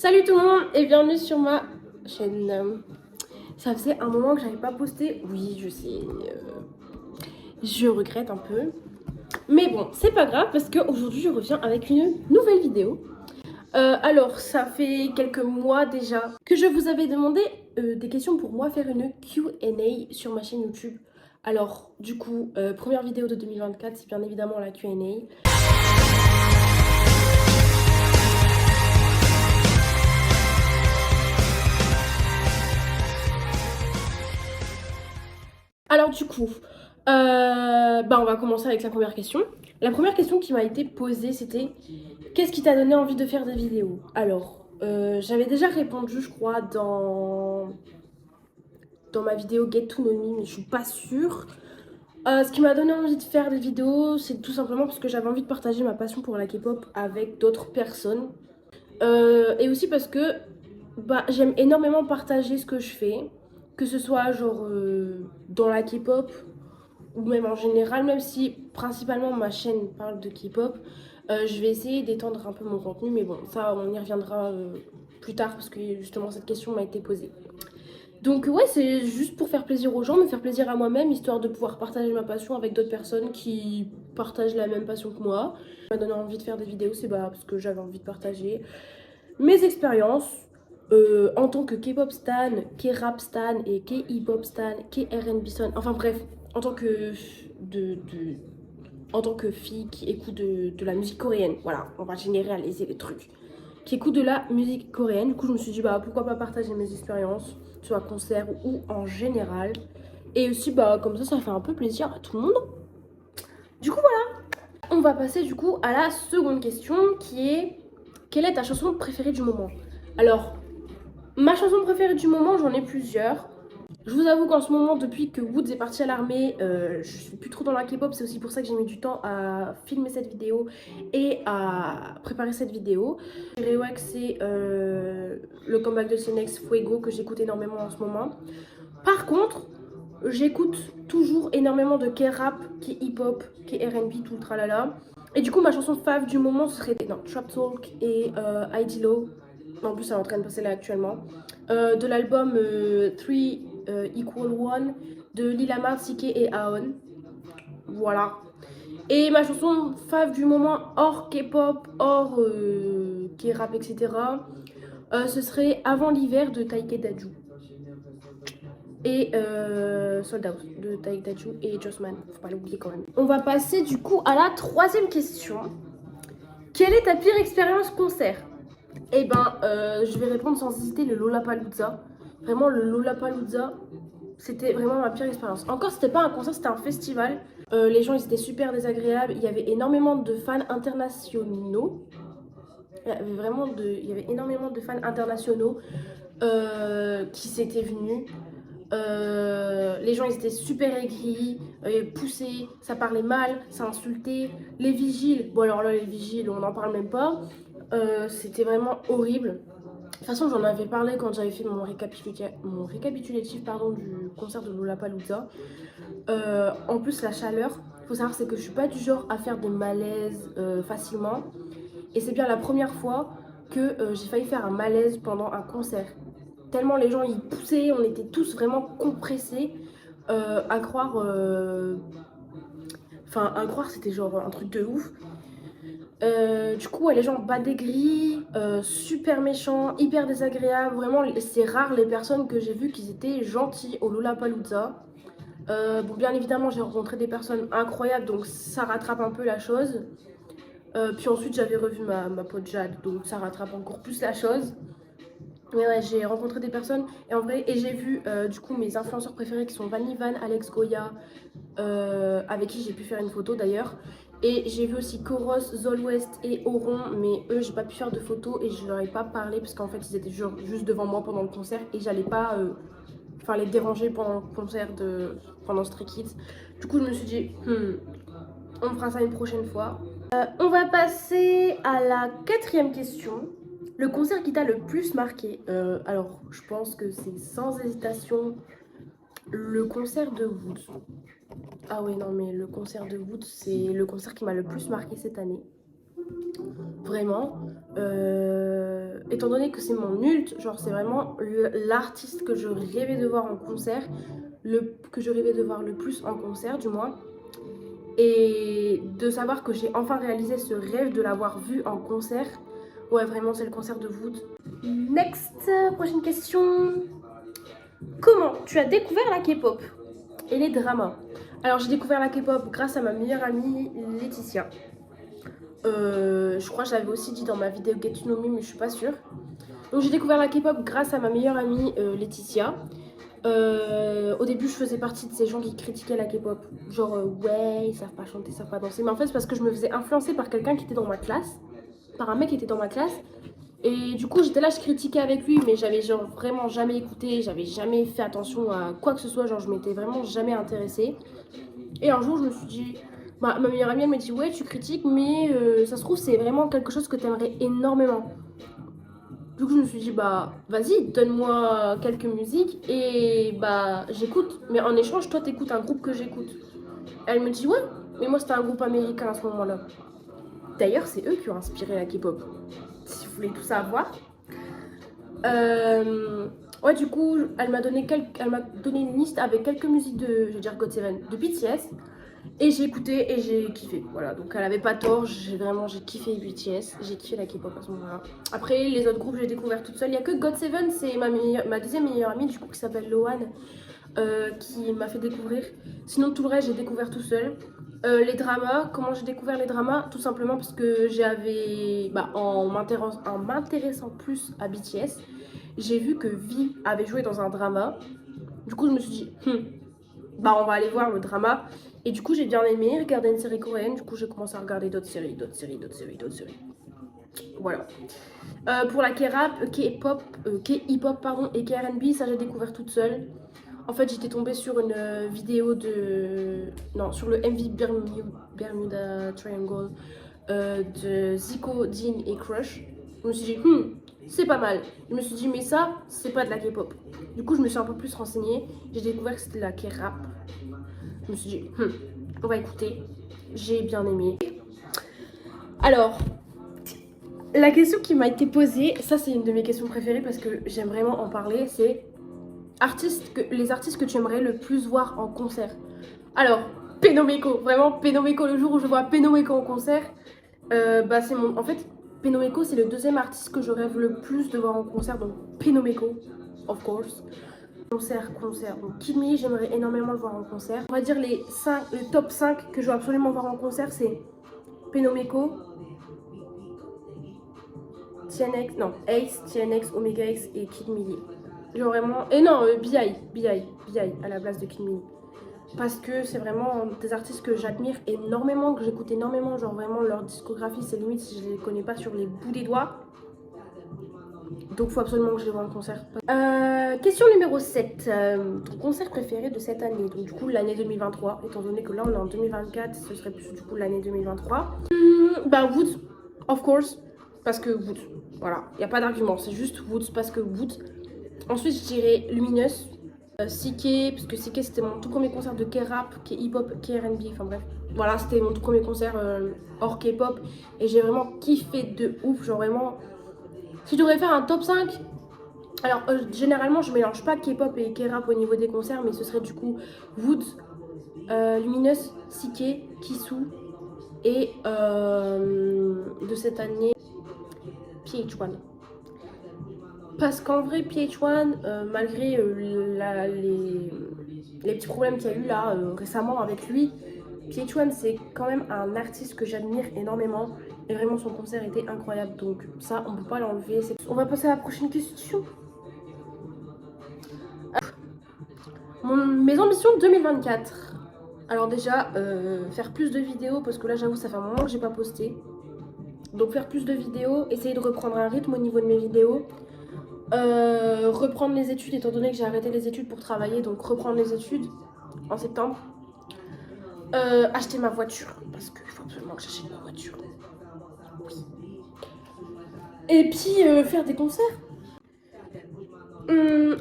Salut tout le monde et bienvenue sur ma chaîne. Ça faisait un moment que j'avais pas posté. Oui, je sais, je regrette un peu. Mais bon, c'est pas grave parce qu'aujourd'hui je reviens avec une nouvelle vidéo. Alors, ça fait quelques mois déjà que je vous avais demandé des questions pour moi faire une Q&A sur ma chaîne YouTube. Alors, du coup, première vidéo de 2024, c'est bien évidemment la Q&A. Alors du coup, on va commencer avec la première question. La première question qui m'a été posée, c'était qu'est-ce qui t'a donné envie de faire des vidéos? Alors, j'avais déjà répondu, je crois, dans ma vidéo Get to Know Me, mais je suis pas sûre. Ce qui m'a donné envie de faire des vidéos, c'est tout simplement parce que j'avais envie de partager ma passion pour la K-pop avec d'autres personnes. Et aussi parce que j'aime énormément partager ce que je fais, que ce soit genre dans la K-pop ou même en général, même si principalement ma chaîne parle de K-pop, je vais essayer d'étendre un peu mon contenu, mais bon, ça on y reviendra plus tard parce que justement cette question m'a été posée. Donc ouais, c'est juste pour faire plaisir aux gens, me faire plaisir à moi-même, histoire de pouvoir partager ma passion avec d'autres personnes qui partagent la même passion que moi. Ce qui m'a donné envie de faire des vidéos, c'est parce que j'avais envie de partager mes expériences en tant que K-pop stan, K-rap stan et K-hip-hop stan, K-R&B stan, enfin bref, en tant que, en tant que fille qui écoute de la musique coréenne, voilà, on va généraliser les trucs, qui écoute de la musique coréenne. Du coup, je me suis dit, pourquoi pas partager mes expériences, soit concert ou en général. Et aussi, comme ça fait un peu plaisir à tout le monde. Du coup, voilà. On va passer du coup à la seconde question qui est quelle est ta chanson préférée du moment? Alors, ma chanson préférée du moment, j'en ai plusieurs. Je vous avoue qu'en ce moment, depuis que Woods est parti à l'armée, je suis plus trop dans la K-pop. C'est aussi pour ça que j'ai mis du temps à filmer cette vidéo et à préparer cette vidéo. Je dirais ouais que c'est le comeback de Sinex Fuego que j'écoute énormément en ce moment. Par contre, j'écoute toujours énormément de K-rap, K-hip-hop, K-R&B, tout le tralala. Et du coup, ma chanson fave du moment, ce serait Trap Talk et ID Low. En plus, elle est en train de passer là actuellement. De l'album 3 Equal One de Lil Mar, CK et Aon. Voilà. Et ma chanson fave du moment, hors K-pop, hors K-rap, etc., ce serait Avant l'hiver de Taike Daju et Sold Out de Taïk Tachu et Jossman, faut pas l'oublier quand même. On va passer du coup à la troisième question. Quelle est ta pire expérience concert? Je vais répondre sans hésiter le Lollapalooza. Vraiment, le Lollapalooza, c'était vraiment ma pire expérience. Encore, c'était pas un concert, c'était un festival. Les gens, ils étaient super désagréables. Il y avait énormément de fans internationaux. Il y avait énormément de fans internationaux qui s'étaient venus. Les gens ils étaient super aigris, poussés, ça parlait mal, ça insultait. Les vigiles, bon alors là les vigiles on n'en parle même pas. C'était vraiment horrible. De toute façon j'en avais parlé quand j'avais fait mon récapitulatif du concert de Lollapalooza. En plus la chaleur, faut savoir c'est que je suis pas du genre à faire des malaises facilement. Et c'est bien la première fois que j'ai failli faire un malaise pendant un concert. Tellement les gens ils poussaient, on était tous vraiment compressés. À croire, à croire c'était genre un truc de ouf. Du coup, ouais, les gens bas des grilles, super méchants, hyper désagréables. Vraiment, c'est rare les personnes que j'ai vues qui étaient gentilles au Lollapalooza. Bien évidemment, j'ai rencontré des personnes incroyables, donc ça rattrape un peu la chose. Puis ensuite, j'avais revu ma pote Jade, donc ça rattrape encore plus la chose. Mais ouais, j'ai rencontré des personnes et en vrai, et j'ai vu du coup mes influenceurs préférés qui sont Vanny Van, Alex Goya, avec qui j'ai pu faire une photo d'ailleurs. Et j'ai vu aussi Koros, Zol West et Oron, mais eux j'ai pas pu faire de photos et je leur ai pas parlé parce qu'en fait ils étaient juste devant moi pendant le concert et j'allais pas les déranger pendant le concert pendant Stray Kids. Du coup je me suis dit, on fera ça une prochaine fois. On va passer à la quatrième question. Le concert qui t'a le plus marqué? Alors, je pense que c'est sans hésitation le concert de Woods. Ah oui, non, mais le concert de Woods, c'est le concert qui m'a le plus marqué cette année. Vraiment. étant donné que c'est mon ult, genre c'est vraiment l'artiste que je rêvais de voir en concert, que je rêvais de voir le plus en concert du moins. Et de savoir que j'ai enfin réalisé ce rêve de l'avoir vu en concert. Ouais, vraiment, c'est le concert de Wood. Next, prochaine question. Comment tu as découvert la K-pop et les dramas? Alors, j'ai découvert la K-pop grâce à ma meilleure amie Laetitia. Je crois que je l'avais aussi dit dans ma vidéo Get to Know Me, mais je suis pas sûre. Donc, j'ai découvert la K-pop grâce à ma meilleure amie Laetitia. Au début, je faisais partie de ces gens qui critiquaient la K-pop. Genre, ouais, ils savent pas chanter, ils savent pas danser. Mais en fait, c'est parce que je me faisais influencer par quelqu'un qui était dans ma classe. Par un mec qui était dans ma classe. Et du coup, j'étais là, je critiquais avec lui, mais j'avais genre vraiment jamais écouté. J'avais jamais fait attention à quoi que ce soit. Genre, je m'étais vraiment jamais intéressée. Et un jour, je me suis dit... Bah, ma meilleure amie, elle me dit, ouais, tu critiques, mais ça se trouve, c'est vraiment quelque chose que t'aimerais énormément. Du coup, je me suis dit, bah, vas-y, donne-moi quelques musiques et bah, j'écoute. Mais en échange, toi, t'écoutes un groupe que j'écoute. Elle me dit, ouais, mais moi, c'était un groupe américain à ce moment-là. D'ailleurs, c'est eux qui ont inspiré la K-pop. Si vous voulez tout savoir. Ouais, du coup, elle m'a donné une liste avec quelques musiques je vais dire GOT7, de BTS. Et j'ai écouté et j'ai kiffé. Voilà, donc elle avait pas tort, j'ai kiffé BTS, j'ai kiffé la K-pop à ce moment-là. Après, les autres groupes, j'ai découvert toute seule. Il y a que GOT7, c'est ma deuxième meilleure amie, du coup, qui s'appelle Loane, qui m'a fait découvrir. Sinon, tout le reste, j'ai découvert tout seul. Les dramas, comment j'ai découvert les dramas? Tout simplement parce que en m'intéressant plus à BTS, j'ai vu que V avait joué dans un drama. Du coup, je me suis dit, bah on va aller voir le drama. Et du coup, j'ai bien aimé regarder une série coréenne. Du coup, j'ai commencé à regarder d'autres séries. Voilà. Pour la K-rap, K-pop, K-hip-hop pardon, et K-R&B, ça j'ai découvert toute seule. En fait, j'étais tombée sur une vidéo sur le MV Bermuda Triangle de Zico, Dean et Crush. Je me suis dit, c'est pas mal. Je me suis dit, mais ça, c'est pas de la K-pop. Du coup, je me suis un peu plus renseignée. J'ai découvert que c'était de la K-rap. Je me suis dit, on va écouter. J'ai bien aimé. Alors, la question qui m'a été posée, ça c'est une de mes questions préférées parce que j'aime vraiment en parler, c'est les artistes que tu aimerais le plus voir en concert. Alors, Penomeko, vraiment Penomeko, le jour où je vois Penomeko en concert, c'est en fait, Penomeko c'est le deuxième artiste que je rêve le plus de voir en concert, donc Penomeko, of course. Concert. Donc Kid Me, j'aimerais énormément le voir en concert. On va dire le top 5 que je veux absolument voir en concert, c'est Penomeko, Ace, TNX, Omega X et Kid Millie. Genre vraiment... Et non, B.I à la place de Kid Millie. Parce que c'est vraiment des artistes que j'admire énormément, que j'écoute énormément. Genre vraiment leur discographie, c'est limite si je les connais pas sur les bouts des doigts. Donc faut absolument que je les vois en concert. Question numéro 7. Ton concert préféré de cette année? Donc du coup l'année 2023. Étant donné que là on est en 2024, ce serait plus du coup l'année 2023. Woods, of course. Parce que Woods. Voilà, il n'y a pas d'argument. C'est juste Woods parce que Woods. Ensuite je dirais Luminous. CK, parce que CK c'était mon tout premier concert de K-rap, K-hip-hop, K-R&B, enfin bref. Voilà, c'était mon tout premier concert hors K-pop. Et j'ai vraiment kiffé de ouf. Genre vraiment... Si je devrais faire un top 5, alors généralement je mélange pas K-pop et K-rap au niveau des concerts, mais ce serait du coup Woods, Luminous, CK, Kisu et de cette année PH1. Parce qu'en vrai PH1, malgré les petits problèmes qu'il y a eu là récemment avec lui, PH1 c'est quand même un artiste que j'admire énormément. Et vraiment son concert était incroyable, donc ça on peut pas l'enlever. On va passer à la prochaine question. Mes ambitions 2024. Alors déjà, faire plus de vidéos, parce que là j'avoue ça fait un moment que j'ai pas posté. Donc faire plus de vidéos, essayer de reprendre un rythme au niveau de mes vidéos. Reprendre les études, étant donné que j'ai arrêté les études pour travailler, donc reprendre les études en septembre. Acheter ma voiture, parce qu'il faut absolument que j'achète ma voiture. Oui. Et puis faire des concerts.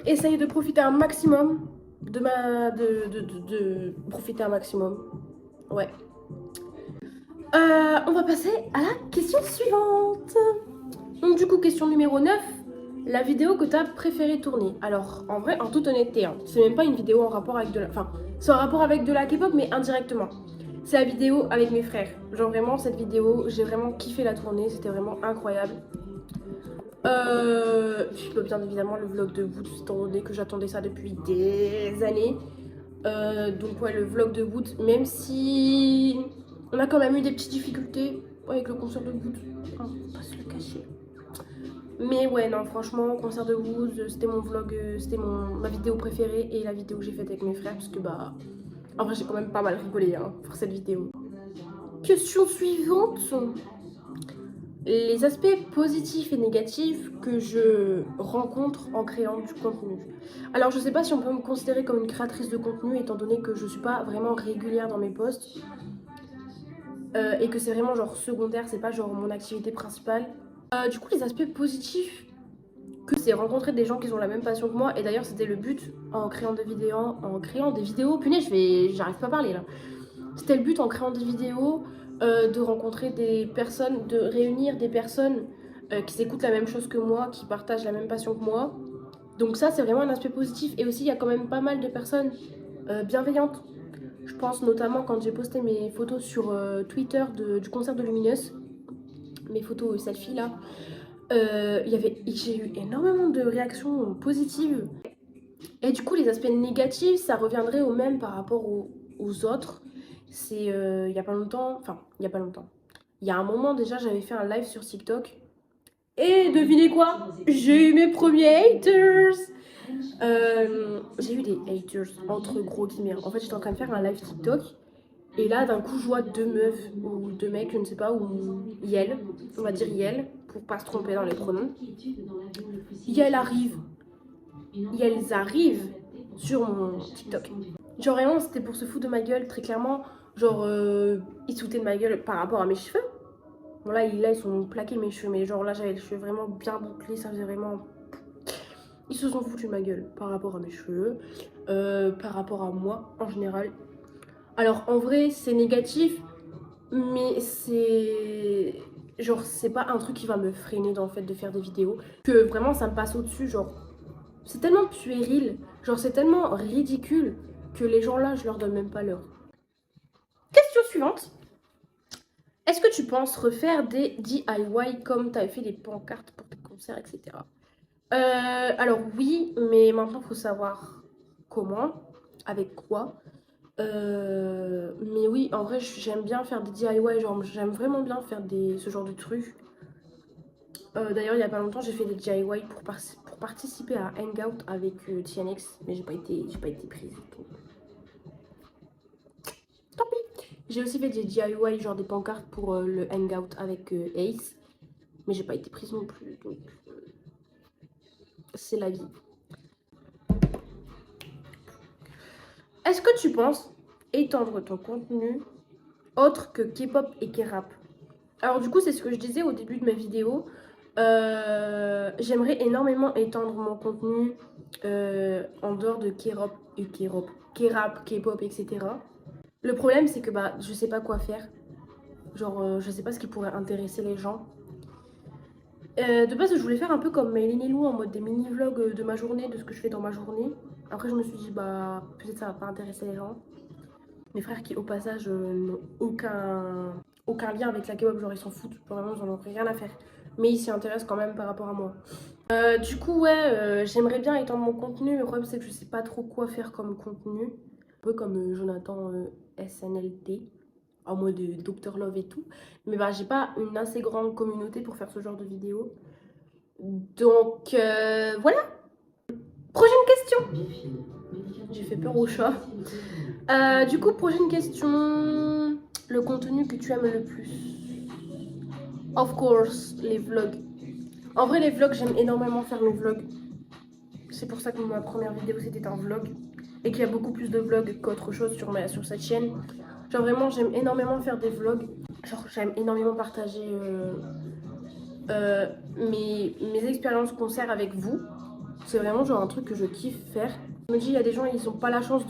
Essayer de profiter un maximum de profiter un maximum. Ouais. On va passer à la question suivante. Donc du coup, question numéro 9, la vidéo que tu as préféré tourner. Alors en vrai, en toute honnêteté, hein, c'est même pas une vidéo en rapport avec de la... Enfin, c'est en rapport avec de la K-pop, mais indirectement. C'est la vidéo avec mes frères. Genre vraiment, cette vidéo, j'ai vraiment kiffé la tourner, c'était vraiment incroyable. Puis bien évidemment le vlog de Wood, étant donné que j'attendais ça depuis des années. Donc ouais, le vlog de Wood, même si on a quand même eu des petites difficultés avec le concert de Wood, hein, faut pas se le cacher. Mais ouais, non, franchement, concert de Wood, c'était mon vlog, c'était ma vidéo préférée et la vidéo que j'ai faite avec mes frères, parce que bah, en vrai, j'ai quand même pas mal rigolé hein, pour cette vidéo. Question suivante. Les aspects positifs et négatifs que je rencontre en créant du contenu. Alors je sais pas si on peut me considérer comme une créatrice de contenu étant donné que je suis pas vraiment régulière dans mes posts et que c'est vraiment genre secondaire, c'est pas genre mon activité principale. Du coup les aspects positifs que c'est rencontrer des gens qui ont la même passion que moi et d'ailleurs c'était le but en créant des vidéos, punaise j'arrive pas à parler là. C'était le but en créant des vidéos, de rencontrer des personnes, de réunir des personnes qui écoutent la même chose que moi, qui partagent la même passion que moi. Donc ça, c'est vraiment un aspect positif. Et aussi, il y a quand même pas mal de personnes bienveillantes. Je pense notamment quand j'ai posté mes photos sur Twitter du concert de Luminous, mes photos selfie là, j'ai eu énormément de réactions positives. Et du coup, les aspects négatifs, ça reviendrait au même par rapport aux autres. C'est il y a pas longtemps, enfin, il y a pas longtemps. Il y a un moment déjà, j'avais fait un live sur TikTok. Et devinez quoi? J'ai eu mes premiers haters. J'ai eu des haters, entre gros guillemets. En fait, j'étais en train de faire un live TikTok. Et là, d'un coup, je vois deux meufs ou deux mecs, je ne sais pas, ou Yel, on va dire Yel, pour pas se tromper dans les pronoms. Yel arrive. Yel arrive sur mon TikTok. Genre vraiment, c'était pour se foutre de ma gueule, très clairement. Genre, ils se foutaient de ma gueule par rapport à mes cheveux. Bon là, ils sont plaqués mes cheveux, mais genre là, j'avais les cheveux vraiment bien bouclés, ça faisait vraiment... Ils se sont foutus de ma gueule par rapport à mes cheveux, par rapport à moi en général. Alors en vrai, c'est négatif, mais c'est... Genre, c'est pas un truc qui va me freiner dans le fait de faire des vidéos. Que vraiment, ça me passe au-dessus, genre... C'est tellement puéril, genre c'est tellement ridicule que les gens là, je leur donne même pas l'heure. Question suivante. Est-ce que tu penses refaire des DIY comme tu avais fait des pancartes pour tes concerts, etc. Alors oui, mais maintenant il faut savoir comment, avec quoi. Mais oui, en vrai, j'aime bien faire des DIY, genre j'aime vraiment bien faire ce genre de trucs. D'ailleurs, il y a pas longtemps, j'ai fait des DIY pour participer à Hangout avec TNX, mais j'ai pas été prise. Tant pis. J'ai aussi fait des DIY, genre des pancartes pour le Hangout avec Ace, mais j'ai pas été prise non plus, donc c'est la vie. Est-ce que tu penses étendre ton contenu autre que K-pop et K-rap? Alors du coup, c'est ce que je disais au début de ma vidéo. J'aimerais énormément étendre mon contenu en dehors de K-rap, K-pop, etc. Le problème, c'est que bah, je sais pas quoi faire. Genre, je sais pas ce qui pourrait intéresser les gens. De base, je voulais faire un peu comme Maylin et Lou en mode des mini-vlogs de ma journée, de ce que je fais dans ma journée. Après, je me suis dit, bah, peut-être ça va pas intéresser les gens. Mes frères qui, au passage, n'ont aucun lien avec la K-pop, genre ils s'en foutent, vraiment, ils en ont rien à faire. Mais ils s'y intéressent quand même par rapport à moi. Du coup, ouais, j'aimerais bien étendre mon contenu. Le problème, c'est que je sais pas trop quoi faire comme contenu. Un peu comme Jonathan SNLT, en mode Dr Love et tout. Mais bah, j'ai pas une assez grande communauté pour faire ce genre de vidéo. Donc, voilà. Prochaine question. J'ai fait peur au chat. Du coup, prochaine question. Le contenu que tu aimes le plus? Of course, les vlogs. En vrai, les vlogs, j'aime énormément faire mes vlogs. C'est pour ça que ma première vidéo, c'était un vlog. Et qu'il y a beaucoup plus de vlogs qu'autre chose sur cette chaîne. Genre vraiment, j'aime énormément faire des vlogs. Genre, j'aime énormément partager mes expériences concert avec vous. C'est vraiment genre un truc que je kiffe faire. Je me dis, il y a des gens, ils n'ont pas la chance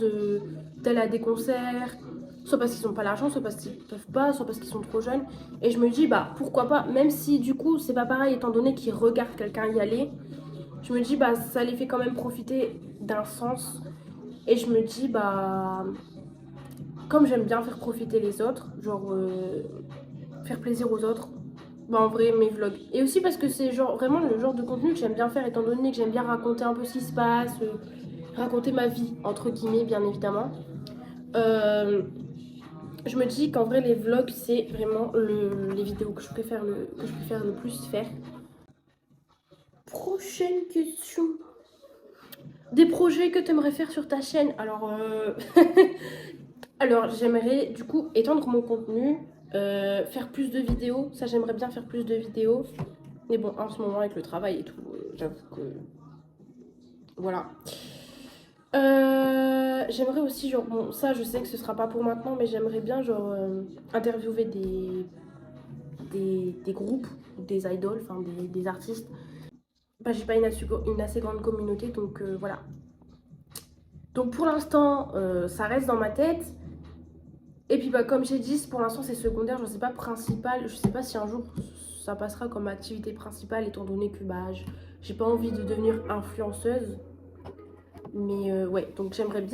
d'aller à des concerts. Soit parce qu'ils n'ont pas l'argent, soit parce qu'ils peuvent pas, soit parce qu'ils sont trop jeunes. Et je me dis, bah pourquoi pas, même si du coup c'est pas pareil étant donné qu'ils regardent quelqu'un y aller, je me dis, bah ça les fait quand même profiter d'un sens. Et je me dis, bah comme j'aime bien faire profiter les autres, genre faire plaisir aux autres, bah en vrai mes vlogs. Et aussi parce que c'est genre vraiment le genre de contenu que j'aime bien faire étant donné que j'aime bien raconter un peu ce qui se passe, raconter ma vie entre guillemets bien évidemment. Je me dis qu'en vrai les vlogs c'est vraiment les vidéos que je préfère le plus faire. Prochaine question. Des projets que tu aimerais faire sur ta chaîne. Alors alors j'aimerais du coup étendre mon contenu, faire plus de vidéos. Ça j'aimerais bien faire plus de vidéos. Mais bon en ce moment avec le travail et tout, j'avoue que voilà. J'aimerais aussi genre bon ça je sais que ce sera pas pour maintenant mais j'aimerais bien genre interviewer des groupes, des idoles, enfin des artistes. Bah, j'ai pas une assez grande communauté donc voilà. Donc pour l'instant ça reste dans ma tête. Et puis bah comme j'ai dit pour l'instant c'est secondaire, je sais pas principal, je sais pas si un jour ça passera comme activité principale étant donné que bah j'ai pas envie de devenir influenceuse. Mais ouais, donc j'aimerais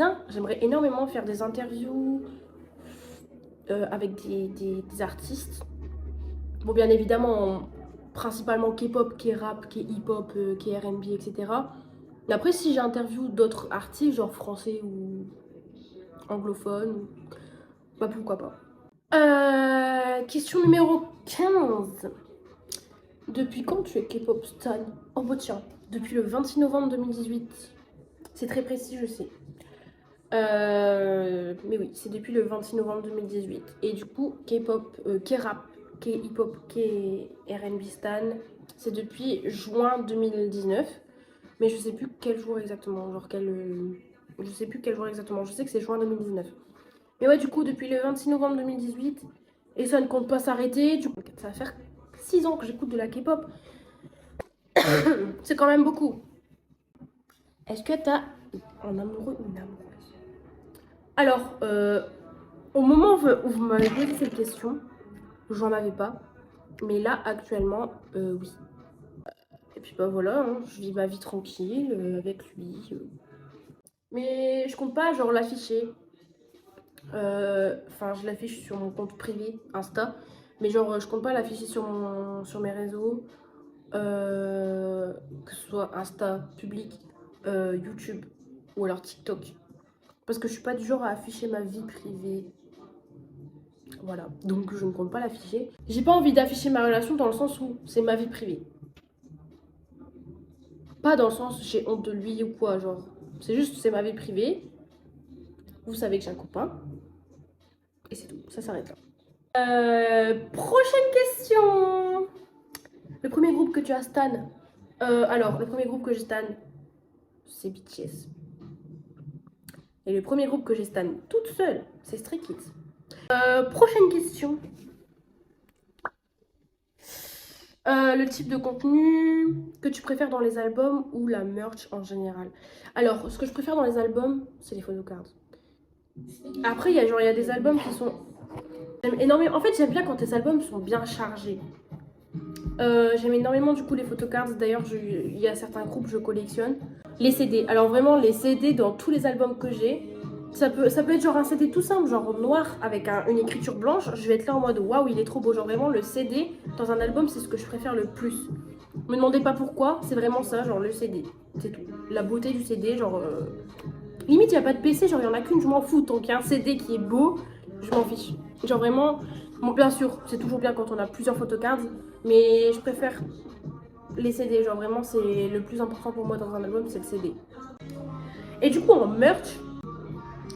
énormément faire des interviews avec des artistes. Bon, bien évidemment, principalement K-pop, K-rap, K-hip-hop, K-R&B, etc. Mais après, si j'interviewe d'autres artistes, genre français ou anglophones, bah pourquoi pas. Question numéro 15. Depuis quand tu es K-pop stan? Oh bah tiens, depuis le 26 novembre 2018. C'est très précis, je sais. Mais oui, c'est depuis le 26 novembre 2018. Et du coup, K-pop, K-rap, K-hip-hop, K-R&B stan, c'est depuis juin 2019. Mais je sais plus quel jour exactement, genre je sais plus quel jour exactement, je sais que c'est juin 2019. Mais ouais, du coup, depuis le 26 novembre 2018, et ça ne compte pas s'arrêter, du coup, ça va faire 6 ans que j'écoute de la K-pop. C'est quand même beaucoup. Est-ce que t'as un amoureux ou une amoureuse? Alors, au moment où vous m'avez posé cette question, j'en avais pas. Mais là, actuellement, oui. Et puis bah voilà, hein, je vis ma vie tranquille avec lui. Mais je compte pas genre l'afficher. Enfin, je l'affiche sur mon compte privé, Insta. Mais genre, je compte pas l'afficher sur mes réseaux. Que ce soit Insta, public, YouTube ou alors TikTok. Parce que je suis pas du genre à afficher ma vie privée. Voilà, donc je ne compte pas l'afficher. J'ai pas envie d'afficher ma relation dans le sens où c'est ma vie privée. Pas dans le sens j'ai honte de lui ou quoi, genre. C'est juste c'est ma vie privée. Vous savez que j'ai un copain. Et c'est tout, ça s'arrête là. Prochaine question. Le premier groupe que tu as stan. Alors, le premier groupe que j'ai stan, c'est BTS. Et le premier groupe que j'ai stan toute seule, c'est Stray Kids. Prochaine question. Le type de contenu que tu préfères dans les albums ou la merch en général. Alors, ce que je préfère dans les albums, c'est les photocards. Après, il y a des albums qui sont... J'aime énormément... En fait, j'aime bien quand tes albums sont bien chargés. J'aime énormément du coup les photocards. D'ailleurs, il y a certains groupes que je collectionne. Les CD. Alors vraiment, les CD dans tous les albums que j'ai, ça peut être genre un CD tout simple, genre noir avec une écriture blanche. Je vais être là en mode waouh, il est trop beau. Genre vraiment, le CD dans un album, c'est ce que je préfère le plus. Me demandez pas pourquoi, c'est vraiment ça, genre le CD. C'est tout. La beauté du CD, genre. Limite, il n'y a pas de PC, genre il y en a qu'une, je m'en fous. Tant qu'il y a un CD qui est beau, je m'en fiche. Genre vraiment, bon, bien sûr, c'est toujours bien quand on a plusieurs photocards, mais je préfère les CD. Genre vraiment, c'est le plus important pour moi dans un album, c'est le CD. Et du coup, en merch,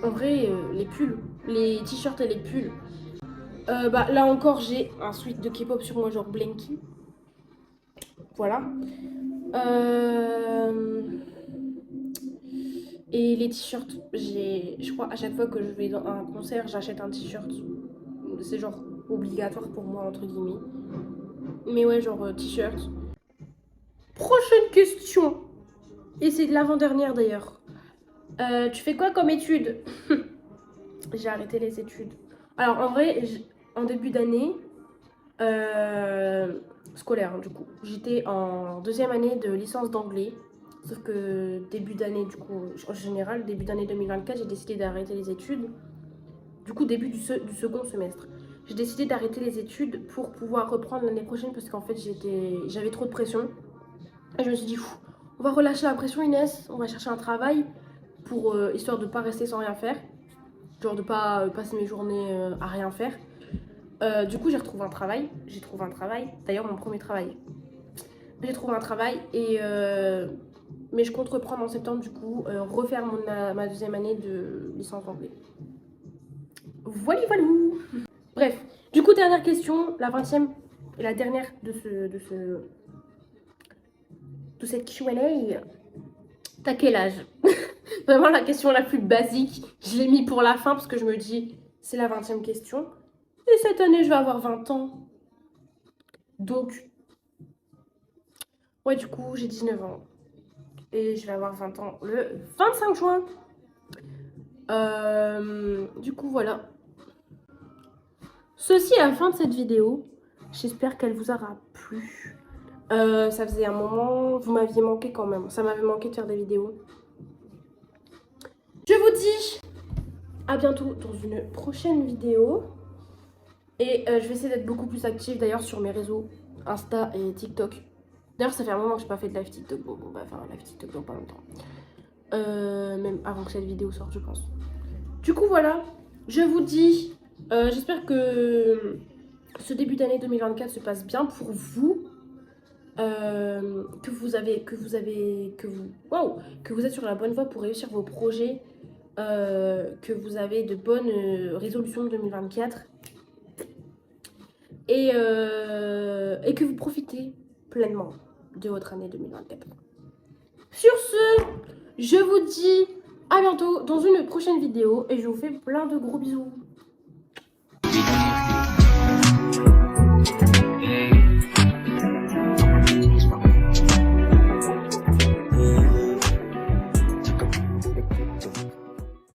en vrai, les pulls, les t-shirts et les pulls. Bah là encore, j'ai un sweat de K-pop sur moi, genre Blanky. Voilà. Et les t-shirts, je crois à chaque fois que je vais dans un concert, j'achète un t-shirt. C'est genre obligatoire pour moi, entre guillemets. Mais ouais, genre t-shirt. Prochaine question. Et c'est l'avant-dernière d'ailleurs. Tu fais quoi comme études? J'ai arrêté les études. Alors en vrai, en début d'année scolaire, hein, du coup, j'étais en deuxième année de licence d'anglais. Sauf que début d'année, du coup, en général, début d'année 2024, j'ai décidé d'arrêter les études. Du coup, début du second semestre. J'ai décidé d'arrêter les études pour pouvoir reprendre l'année prochaine parce qu'en fait, j'avais trop de pression. Et je me suis dit, on va relâcher la pression, Inès, on va chercher un travail pour, histoire de ne pas rester sans rien faire. Genre de pas passer mes journées à rien faire. Du coup, j'ai retrouvé un travail. J'ai trouvé un travail. D'ailleurs, mon premier travail. J'ai trouvé un travail et mais je compte reprendre en septembre du coup, refaire ma deuxième année de licence d'anglais. Voilà, voilà. Bref, du coup, dernière question, la 20e et la dernière de cette Q&A. T'as quel âge? Vraiment la question la plus basique. Je l'ai mis pour la fin parce que je me dis, c'est la 20e question. Et cette année, je vais avoir 20 ans. Donc, ouais, du coup, j'ai 19 ans. Et je vais avoir 20 ans le 25 juin. Du coup, voilà. Ceci est la fin de cette vidéo. J'espère qu'elle vous aura plu. Ça faisait un moment, vous m'aviez manqué quand même. Ça m'avait manqué de faire des vidéos. Je vous dis à bientôt dans une prochaine vidéo. Et je vais essayer d'être beaucoup plus active d'ailleurs sur mes réseaux Insta et TikTok. D'ailleurs, ça fait un moment que je n'ai pas fait de live TikTok. Bon, on va faire un live TikTok dans pas longtemps. Même avant que cette vidéo sorte, je pense. Du coup, voilà. Je vous dis, j'espère que ce début d'année 2024 se passe bien pour vous. Que vous êtes sur la bonne voie pour réussir vos projets. Que vous avez de bonnes résolutions 2024. Et que vous profitez pleinement de votre année 2024. Sur ce, je vous dis à bientôt dans une prochaine vidéo et je vous fais plein de gros bisous.